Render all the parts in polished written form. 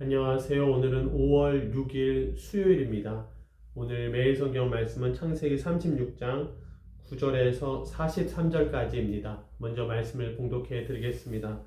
안녕하세요. 오늘은 5월 6일 수요일입니다. 오늘 매일 성경 말씀은 창세기 36장 9절에서 43절까지입니다. 먼저 말씀을 봉독해 드리겠습니다.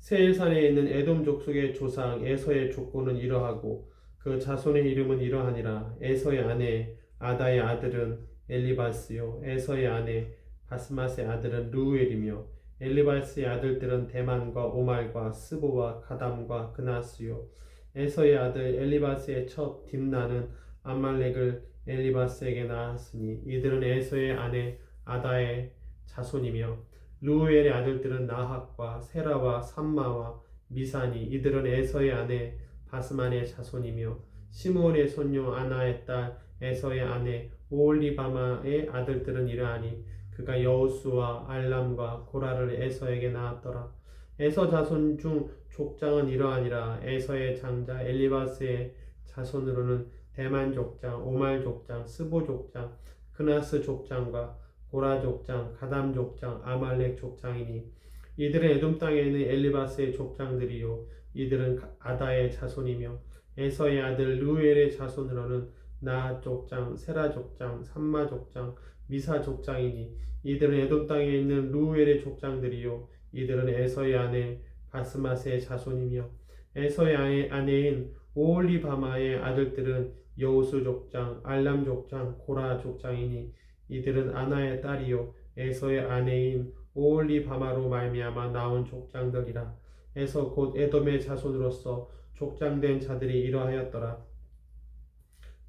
세일산에 있는 에돔 족속의 조상 에서의 족보는 이러하고 그 자손의 이름은 이러하니라. 에서의 아내 아다의 아들은 엘리바스요, 에서의 아내 바스맛의 아들은 루엘이며 엘리바스의 아들들은 대만과 오말과 스보와 가담과 그나스요. 에서의 아들 엘리바스의 첩 딥나는 아말렉을 엘리바스에게 낳았으니 이들은 에서의 아내 아다의 자손이며 루엘의 아들들은 나학과 세라와 삼마와 미사니 이들은 에서의 아내 바스만의 자손이며 시므온의 손녀 아나의 딸 에서의 아내 오홀리바마의 아들들은 이러하니 그가 여호수와 알람과 고라를 에서에게 낳았더라. 에서 자손 중 족장은 이러하니라. 에서의 장자 엘리바스의 자손으로는 대만 족장, 오말 족장, 스보 족장, 그나스 족장과 고라 족장, 가담 족장, 아말렉 족장이니 이들은 에돔 땅에 있는 엘리바스의 족장들이요 이들은 아다의 자손이며 에서의 아들 루엘의 자손으로는 나핫 족장, 세라 족장, 삼마 족장, 미사 족장이니 이들은 에돔 땅에 있는 루엘의 족장들이요 이들은 에서의 아내 바스맛의 자손이며 에서의 아내인 오홀리바마의 아들들은 여우수 족장, 알람 족장, 고라 족장이니 이들은 아나의 딸이요 에서의 아내인 오홀리바마로 말미암아 나온 족장들이라. 에서 곧 에돔의 자손으로서 족장된 자들이 이러하였더라.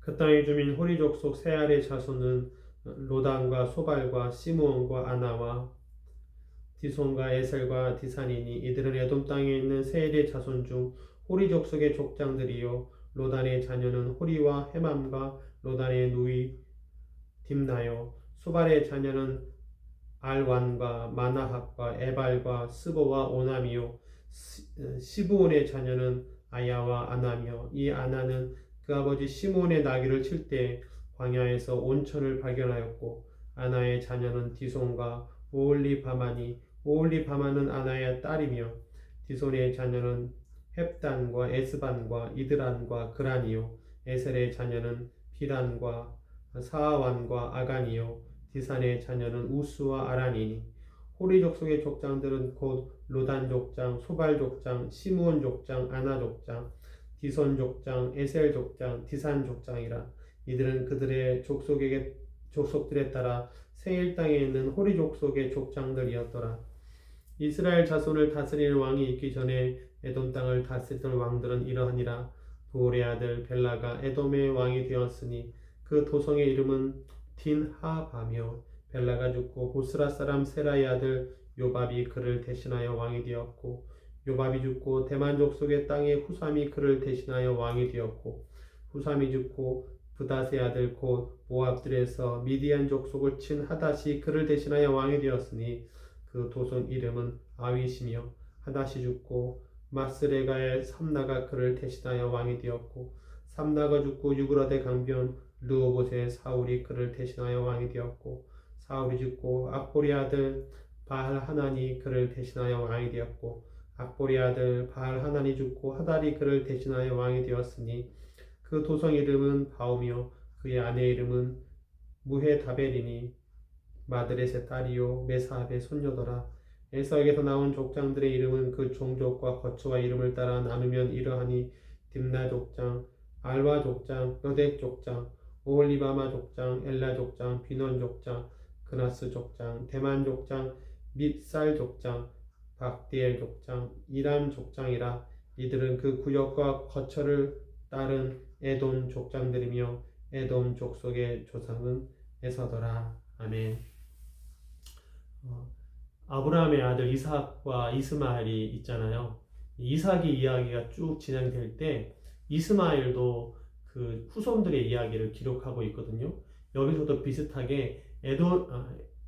그 땅의 주민 호리 족속 세알의 자손은 로단과 소발과 시므온과 아나와 디손과 에셀과 디산이니 이들은 에돔 땅에 있는 세엘의 자손 중 호리 족속의 족장들이요 로단의 자녀는 호리와 헤맘과 로단의 누이 딥나요 소발의 자녀는 알완과 마나핫과 에발과 스보와 오남이요 시브온의 자녀는 아야와 아나며 이 아나는 그 아버지 시므온의 나귀를 칠 때 광야에서 온천을 발견하였고 아나의 자녀는 디손과 오홀리바마니 오홀리바마는 아나의 딸이며 디손의 자녀는 헵단과 에스반과 이드란과 그란이요 에셀의 자녀는 비란과 사아완과 아간이요 디산의 자녀는 우스와 아란이니 호리 족속의 족장들은 곧 로단 족장, 소발 족장, 시므온 족장, 아나 족장, 디손 족장, 에셀 족장, 디산 족장이라. 이들은 그들의 족속들에 따라 세일 땅에 있는 호리 족속의 족장들이었더라. 이스라엘 자손을 다스리는 왕이 있기 전에 에돔 땅을 다스리던 왕들은 이러하니라. 도올의 아들 벨라가 에돔의 왕이 되었으니 그 도성의 이름은 딘하바며 벨라가 죽고 보스라 사람 세라의 아들 요밥이 그를 대신하여 왕이 되었고 요밥이 죽고 대만 족속의 땅에 후삼이 그를 대신하여 왕이 되었고 후삼이 죽고 부닷의 아들 곧 모압들에서 미디안 족속을 친 하닷이 그를 대신하여 왕이 되었으니 그 도성 이름은 아윗이며 하닷이 죽고 마스레가의 삼나가 그를 대신하여 왕이 되었고 삼나가 죽고 유그라데 강변 르호봇의 사울이 그를 대신하여 왕이 되었고 사울이 죽고 악보리 아들 바알 하나니 그를 대신하여 왕이 되었고 악보리 아들 바알 하나니 죽고 하달이 그를 대신하여 왕이 되었으니 그 도성 이름은 바오며 그의 아내 이름은 무헤다벨이니 마드렛의 딸이요 메사합의 손녀더라. 에서에게서 나온 족장들의 이름은 그 종족과 거처와 이름을 따라 나누면 이러하니 딥나 족장, 알와 족장, 여뎃 족장, 오홀리바마 족장, 엘라 족장, 비논 족장, 그나스 족장, 대만 족장, 밉살 족장, 박디엘 족장, 이람 족장이라. 이들은 그 구역과 거처를 따른 에돔 족장들이며 에돔 족속의 조상은 에서더라. 아멘. 아브라함의 아들 이삭과 이스마엘이 있잖아요. 이삭의 이야기가 쭉 진행될 때 이스마엘도 그 후손들의 이야기를 기록하고 있거든요. 여기서도 비슷하게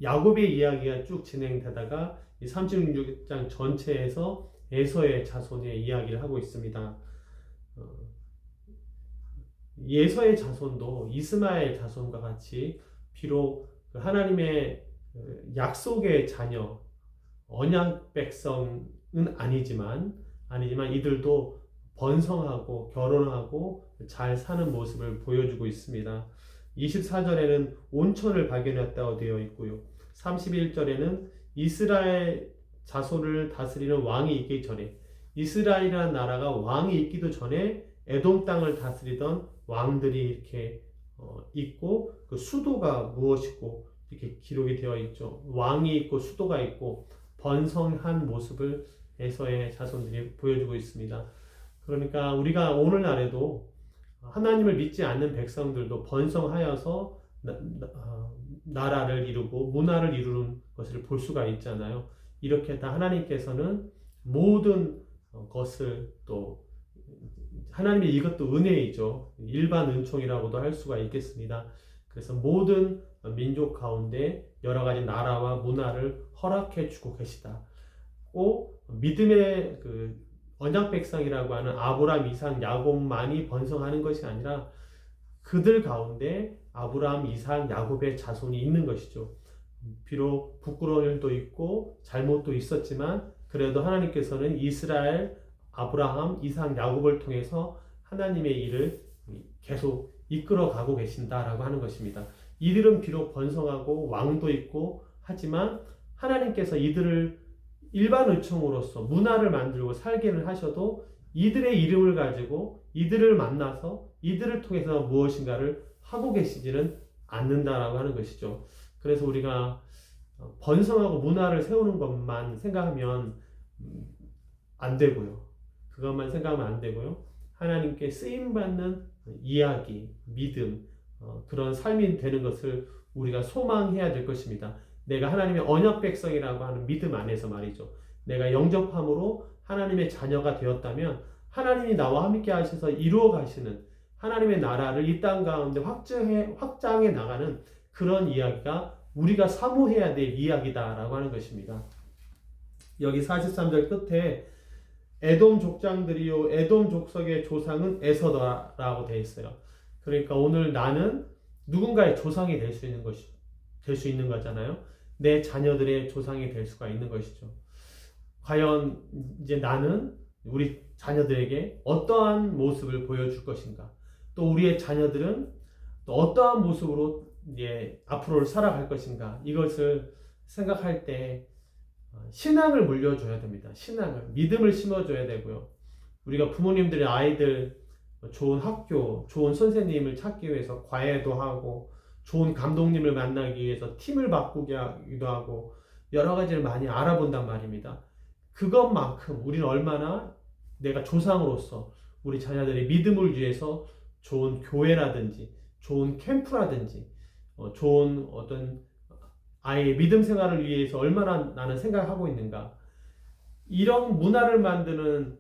야곱의 이야기가 쭉 진행되다가 이 36장 전체에서 에서의 자손의 이야기를 하고 있습니다. 에서의 자손도 이스마엘 자손과 같이 비록 하나님의 약속의 자녀, 언약 백성은 아니지만 이들도 번성하고 결혼하고 잘 사는 모습을 보여주고 있습니다. 24절에는 온천을 발견했다고 되어 있고요. 31절에는 이스라엘 자손을 다스리는 왕이 있기 전에, 이스라엘이라는 나라가 왕이 있기도 전에 에돔 땅을 다스리던 왕들이 이렇게 있고, 그 수도가 무엇이고 이렇게 기록이 되어 있죠. 왕이 있고 수도가 있고 번성한 모습을 에서의 자손들이 보여주고 있습니다. 그러니까 우리가 오늘날에도 하나님을 믿지 않는 백성들도 번성하여서 나라를 이루고 문화를 이루는 것을 볼 수가 있잖아요. 이렇게 다 하나님께서는 모든 것을 또 하나님의 이것도 은혜이죠. 일반 은총이라고도 할 수가 있겠습니다. 그래서 모든 민족 가운데 여러 가지 나라와 문화를 허락해 주고 계시다. 꼭 믿음의 그 언약 백성이라고 하는 아브라함, 이삭, 야곱만이 번성하는 것이 아니라 그들 가운데 아브라함, 이삭, 야곱의 자손이 있는 것이죠. 비록 부끄러운 일도 있고 잘못도 있었지만 그래도 하나님께서는 이스라엘, 아브라함, 이삭, 야곱을 통해서 하나님의 일을 계속 이끌어 가고 계신다라고 하는 것입니다. 이들은 비록 번성하고 왕도 있고 하지만 하나님께서 이들을 일반 의총으로서 문화를 만들고 살게는 하셔도 이들의 이름을 가지고 이들을 만나서 이들을 통해서 무엇인가를 하고 계시지는 않는다라고 하는 것이죠. 그래서 우리가 번성하고 문화를 세우는 것만 생각하면 안 되고요. 그것만 생각하면 안 되고요. 하나님께 쓰임받는 이야기, 믿음, 그런 삶이 되는 것을 우리가 소망해야 될 것입니다. 내가 하나님의 언약 백성이라고 하는 믿음 안에서 말이죠. 내가 영접함으로 하나님의 자녀가 되었다면 하나님이 나와 함께 하셔서 이루어 가시는 하나님의 나라를 이 땅 가운데 확장해 나가는 그런 이야기가 우리가 사모해야 될 이야기다라고 하는 것입니다. 여기 43절 끝에 에돔 족장들이요 에돔 족속의 조상은 에서다라고 되어 있어요. 그러니까 오늘 나는 누군가의 조상이 될 수 있는 거잖아요. 내 자녀들의 조상이 될 수가 있는 것이죠. 과연 이제 나는 우리 자녀들에게 어떠한 모습을 보여줄 것인가? 또 우리의 자녀들은 또 어떠한 모습으로 이제 앞으로 살아갈 것인가? 이것을 생각할 때 신앙을 물려줘야 됩니다. 신앙을, 믿음을 심어줘야 되고요. 우리가 부모님들의 아이들 좋은 학교, 좋은 선생님을 찾기 위해서 과외도 하고 좋은 감독님을 만나기 위해서 팀을 바꾸게 하기도 하고 여러 가지를 많이 알아본단 말입니다. 그것만큼 우리는 얼마나 내가 조상으로서 우리 자녀들의 믿음을 위해서 좋은 교회라든지 좋은 캠프라든지 좋은 어떤 아이의 믿음 생활을 위해서 얼마나 나는 생각하고 있는가. 이런 문화를 만드는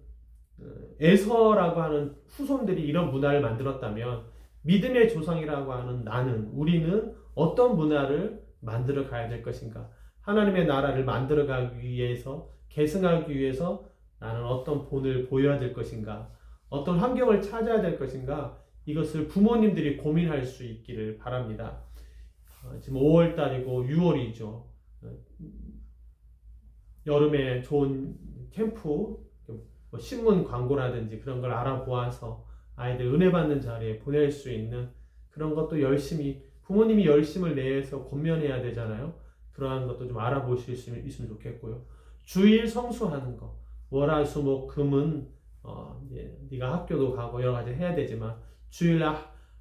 에서라고 하는 후손들이 이런 문화를 만들었다면 믿음의 조상이라고 하는 우리는 어떤 문화를 만들어 가야 될 것인가? 하나님의 나라를 만들어 가기 위해서, 계승하기 위해서 나는 어떤 본을 보여야 될 것인가? 어떤 환경을 찾아야 될 것인가? 이것을 부모님들이 고민할 수 있기를 바랍니다. 지금 5월달이고 6월이죠. 여름에 좋은 캠프, 신문 광고라든지 그런 걸 알아보아서 아이들 은혜 받는 자리에 보낼 수 있는 그런 것도 열심히 부모님이 열심을 내서 권면해야 되잖아요. 그러한 것도 좀 알아보실 수 있으면 좋겠고요. 주일 성수하는 거, 월화수목금은 이제 네가 학교도 가고 여러 가지 해야 되지만 주일날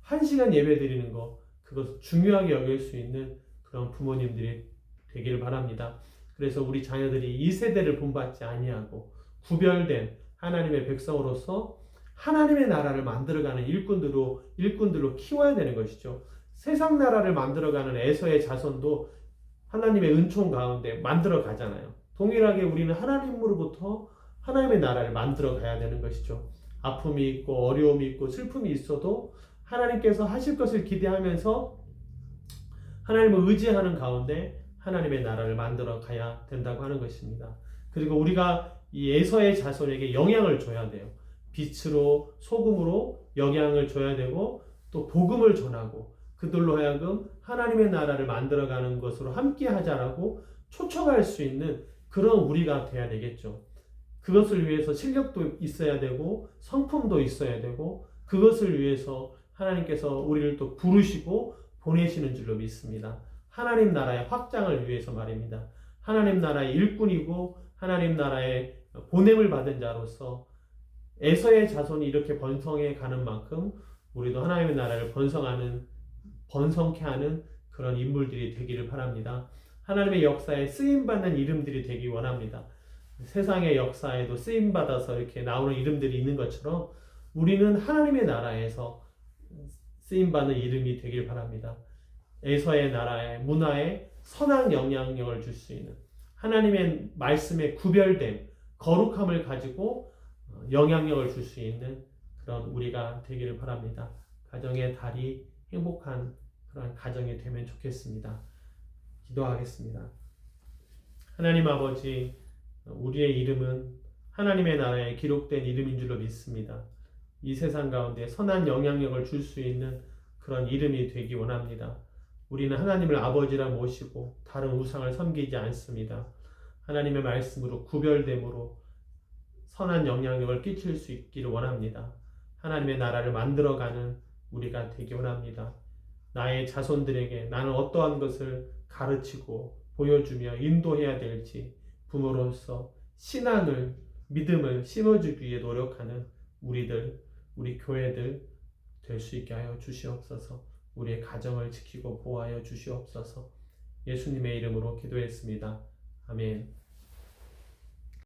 1시간 예배 드리는 거 그것 중요하게 여길 수 있는 그런 부모님들이 되기를 바랍니다. 그래서 우리 자녀들이 이 세대를 본받지 아니하고 구별된 하나님의 백성으로서 하나님의 나라를 만들어가는 일꾼들로 키워야 되는 것이죠. 세상 나라를 만들어가는 에서의 자손도 하나님의 은총 가운데 만들어 가잖아요. 동일하게 우리는 하나님으로부터 하나님의 나라를 만들어 가야 되는 것이죠. 아픔이 있고 어려움이 있고 슬픔이 있어도 하나님께서 하실 것을 기대하면서 하나님을 의지하는 가운데 하나님의 나라를 만들어 가야 된다고 하는 것입니다. 그리고 우리가 이 에서의 자손에게 영향을 줘야 돼요. 빛으로 소금으로 영향을 줘야 되고 또 복음을 전하고 그들로 하여금 하나님의 나라를 만들어가는 것으로 함께 하자라고 초청할 수 있는 그런 우리가 돼야 되겠죠. 그것을 위해서 실력도 있어야 되고 성품도 있어야 되고 그것을 위해서 하나님께서 우리를 또 부르시고 보내시는 줄로 믿습니다. 하나님 나라의 확장을 위해서 말입니다. 하나님 나라의 일꾼이고 하나님 나라의 보냄을 받은 자로서 에서의 자손이 이렇게 번성해 가는 만큼 우리도 하나님의 나라를 번성케 하는 그런 인물들이 되기를 바랍니다. 하나님의 역사에 쓰임받는 이름들이 되기 원합니다. 세상의 역사에도 쓰임받아서 이렇게 나오는 이름들이 있는 것처럼 우리는 하나님의 나라에서 쓰임받는 이름이 되길 바랍니다. 에서의 나라의 문화에 선한 영향력을 줄 수 있는 하나님의 말씀에 구별됨, 거룩함을 가지고 영향력을 줄 수 있는 그런 우리가 되기를 바랍니다. 가정의 달이 행복한 그런 가정이 되면 좋겠습니다. 기도하겠습니다. 하나님 아버지, 우리의 이름은 하나님의 나라에 기록된 이름인 줄로 믿습니다. 이 세상 가운데 선한 영향력을 줄 수 있는 그런 이름이 되기 원합니다. 우리는 하나님을 아버지라 모시고 다른 우상을 섬기지 않습니다. 하나님의 말씀으로 구별됨으로 선한 영향력을 끼칠 수 있기를 원합니다. 하나님의 나라를 만들어가는 우리가 되기 원합니다. 나의 자손들에게 나는 어떠한 것을 가르치고 보여주며 인도해야 될지 부모로서 신앙을, 믿음을 심어주기 위해 노력하는 우리 교회들 될 수 있게 하여 주시옵소서. 우리의 가정을 지키고 보호하여 주시옵소서. 예수님의 이름으로 기도했습니다. 아멘.